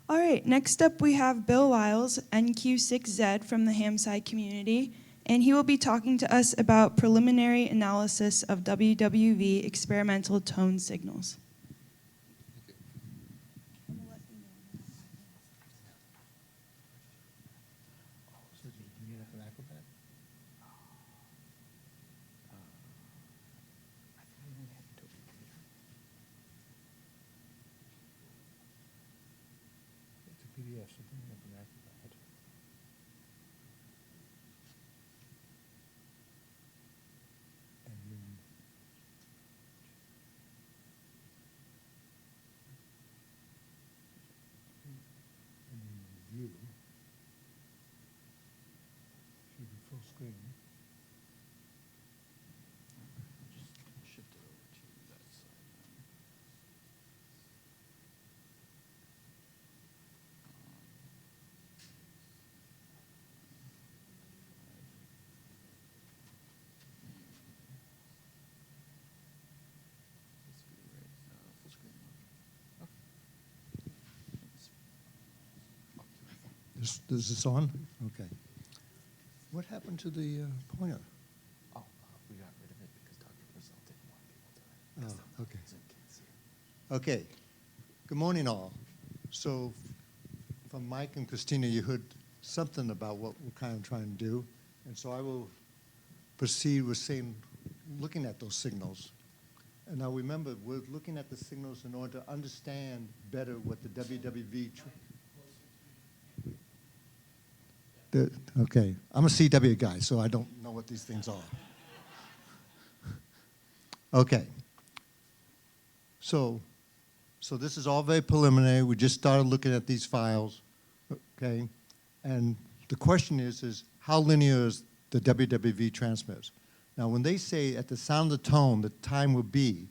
All right, next up we have Bill Liles, NQ6Z from the HamSCI community, and he will be talking to us about preliminary analysis of WWV experimental tone signals. PDF, so bring up an Acrobat. And then view should be full screen. Just shift it over to that side. Full screen. Is this on? Okay. What happened to the pointer? Oh, we got rid of it because Dr. Brazil didn't want people to. Oh, okay. Okay. Good morning, all. So, from Mike and Christina, you heard something about what we're kind of trying to do, and so I will proceed with saying, looking at those signals. And now remember, we're looking at the signals in order to understand better what the WWV. Okay, I'm a CW guy, so I don't know what these things are. Okay. So this is all very preliminary. We just started looking at these files, okay? And the question is how linear is the WWV transmitters? Now, when they say at the sound of the tone, the time will be,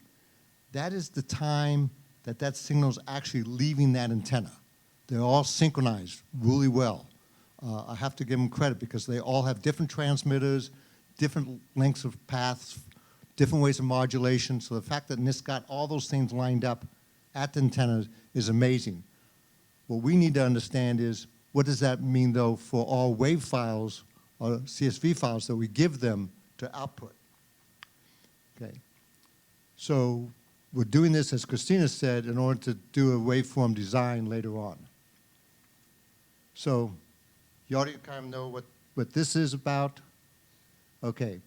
that is the time that that signal is actually leaving that antenna. They're all synchronized really well. I have to give them credit because they all have different transmitters, different lengths of paths, different ways of modulation. So the fact that NIST got all those things lined up at the antenna is amazing. What we need to understand is, what does that mean, though, for all wave files or CSV files that we give them to output? Okay. So we're doing this, as Christina said, in order to do a waveform design later on. So you already kind of know what this is about. Okay.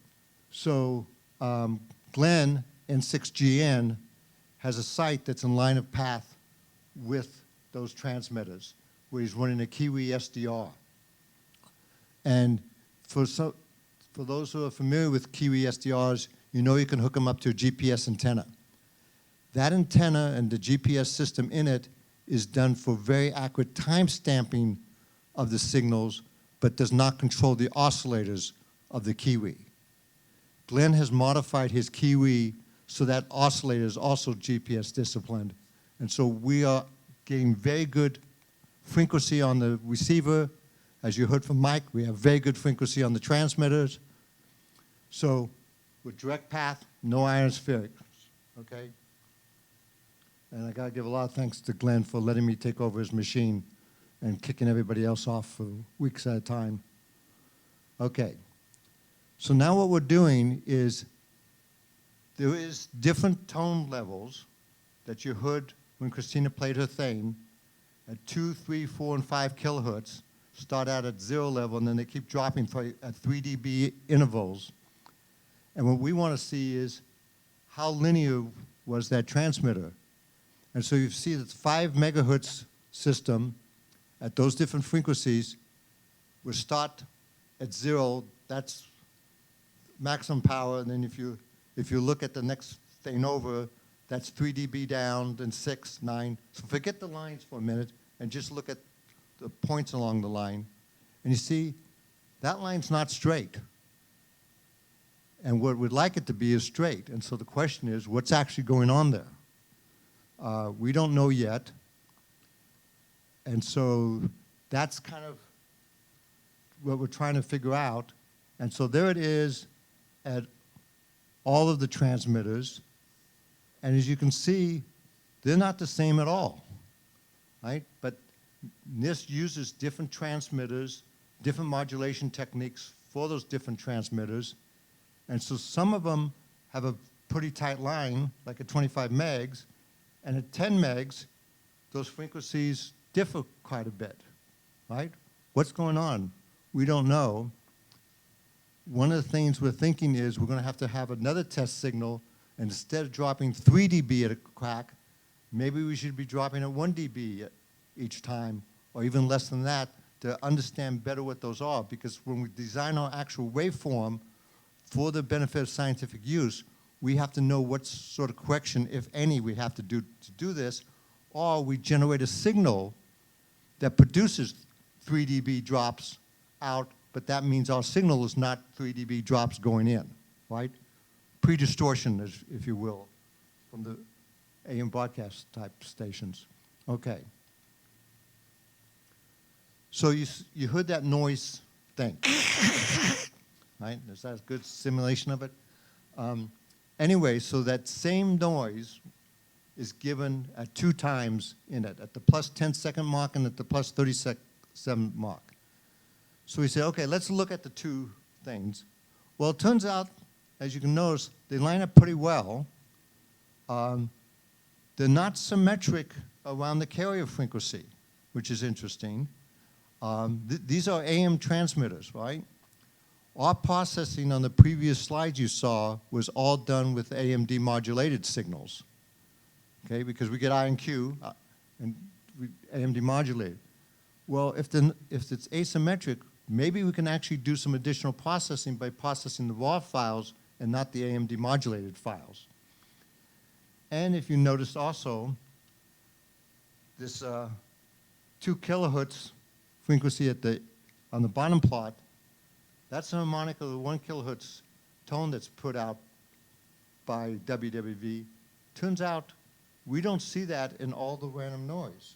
So Glenn, N6GN, has a site that's in line of path with those transmitters, where he's running a Kiwi SDR. And for those who are familiar with Kiwi SDRs, you know you can hook them up to a GPS antenna. That antenna and the GPS system in it is done for very accurate time stamping of the signals, but does not control the oscillators of the Kiwi. Glenn has modified his Kiwi so that oscillator is also GPS disciplined. And so we are getting very good frequency on the receiver. As you heard from Mike, we have very good frequency on the transmitters. So with direct path, no ionospherics, okay? And I gotta give a lot of thanks to Glenn for letting me take over his machine and kicking everybody else off for weeks at a time. Okay, so now what we're doing is there is different tone levels that you heard when Christina played her thing at 2, 3, 4, and 5 kilohertz, start out at 0 level, and then they keep dropping at 3 dB intervals. And what we want to see is how linear was that transmitter. And so you see that the 5 megahertz system at those different frequencies will start at 0, that's maximum power, and then if you look at the next thing over, that's 3 dB down, then 6, 9. So forget the lines for a minute and just look at the points along the line. And you see, that line's not straight. And what we'd like it to be is straight. And so the question is, what's actually going on there? We don't know yet. And so that's kind of what we're trying to figure out. And so there it is at all of the transmitters. And as you can see, they're not the same at all, right? But NIST uses different transmitters, different modulation techniques for those different transmitters. And so some of them have a pretty tight line, like at 25 megs, and at 10 megs, those frequencies differ quite a bit, right? What's going on? We don't know. One of the things we're thinking is we're going to have another test signal, and instead of dropping 3 dB at a crack, maybe we should be dropping at 1 dB each time, or even less than that, to understand better what those are. Because when we design our actual waveform for the benefit of scientific use, we have to know what sort of correction, if any, we have to do this, or we generate a signal that produces 3 dB drops out, but that means our signal is not 3 dB drops going in, right? Pre-distortion, if you will, from the AM broadcast type stations. Okay. So you heard that noise thing, right? Is that a good simulation of it? Anyway, so that same noise is given at 2 times in it, at the plus 10-second mark and at the plus 37 mark. So we say, okay, let's look at the 2 things. Well, it turns out, as you can notice, they line up pretty well. They're not symmetric around the carrier frequency, which is interesting. These are AM transmitters, right? Our processing on the previous slides you saw was all done with AM demodulated signals, okay? Because we get I and Q and AM demodulated. Well, if it's asymmetric, maybe we can actually do some additional processing by processing the raw files and not the AM demodulated files. And if you notice also, this 2 kilohertz frequency on the bottom plot, that's a harmonic of the 1 kilohertz tone that's put out by WWV. Turns out we don't see that in all the random noise.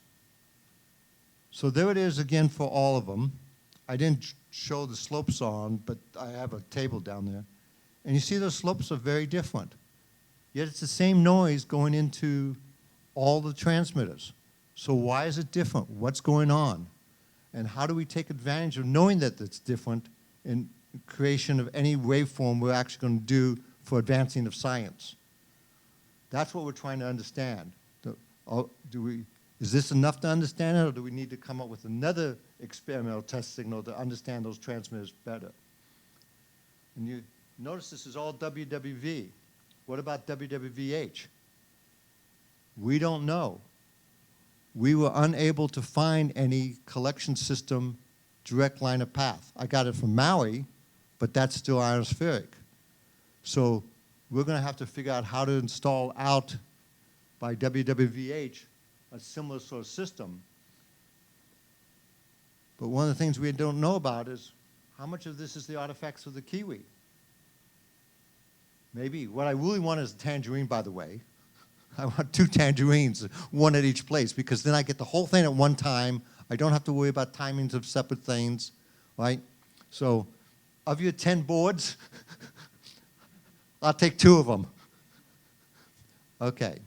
So there it is again for all of them. I didn't show the slopes on, but I have a table down there. And you see those slopes are very different. Yet it's the same noise going into all the transmitters. So why is it different? What's going on? And how do we take advantage of knowing that it's different in creation of any waveform we're actually going to do for advancing of science? That's what we're trying to understand. Is this enough to understand it, or do we need to come up with another experimental test signal to understand those transmitters better? And you notice this is all WWV. What about WWVH? We don't know. We were unable to find any collection system direct line of path. I got it from Maui, but that's still ionospheric. So we're going to have to figure out how to install out by WWVH a similar sort of system. But one of the things we don't know about is how much of this is the artifacts of the Kiwi. Maybe. What I really want is a tangerine, by the way. I want 2 tangerines, 1 at each place, because then I get the whole thing at one time. I don't have to worry about timings of separate things, right? So of your 10 boards, I'll take 2 of them. Okay.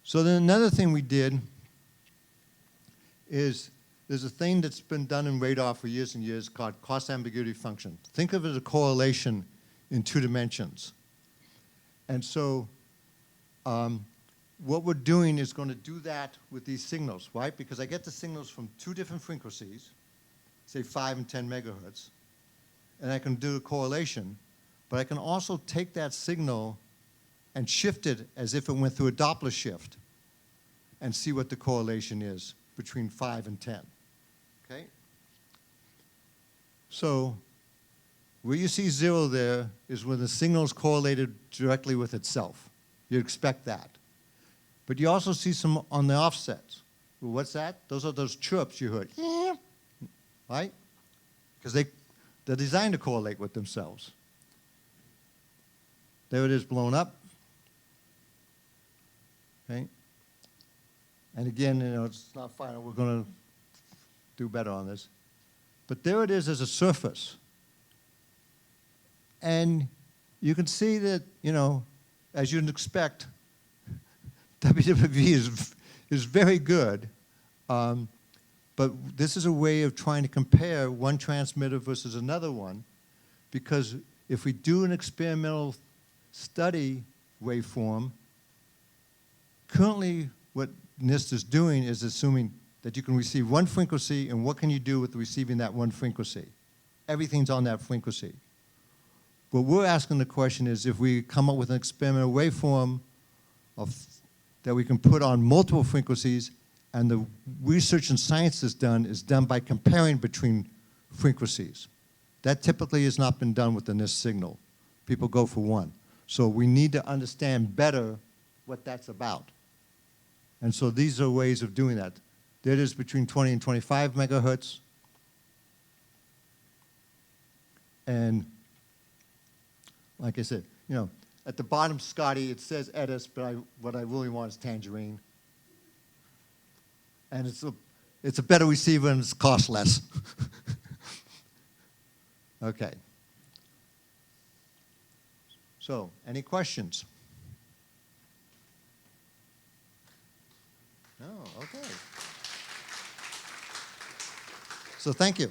So then another thing we did is there's a thing that's been done in radar for years and years called cross-ambiguity function. Think of it as a correlation in 2 dimensions. And so what we're doing is going to do that with these signals, right? Because I get the signals from 2 different frequencies, say 5 and 10 megahertz, and I can do a correlation, but I can also take that signal and shift it as if it went through a Doppler shift and see what the correlation is between 5 and 10, okay? So where you see 0 there is when the signal is correlated directly with itself. You'd expect that. But you also see some on the offsets. Well, what's that? Those are those chirps you heard, right? Because they're designed to correlate with themselves. There it is blown up. Okay? And again, you know, it's not final. We're going to do better on this. But there it is as a surface. And you can see that, you know, as you'd expect, WWV is very good. But this is a way of trying to compare one transmitter versus another one, because if we do an experimental study waveform, currently what NIST is doing is assuming that you can receive one frequency, and what can you do with receiving that one frequency? Everything's on that frequency. What we're asking the question is, if we come up with an experimental waveform that we can put on multiple frequencies, and the research and science is done by comparing between frequencies. That typically has not been done with the NIST signal. People go for one. So we need to understand better what that's about. And so these are ways of doing that. That is between 20 and 25 megahertz. And like I said, you know, at the bottom, Scotty, it says Edis, but what I really want is Tangerine. And it's a better receiver and it costs less. Okay. So, any questions? No, okay. So thank you.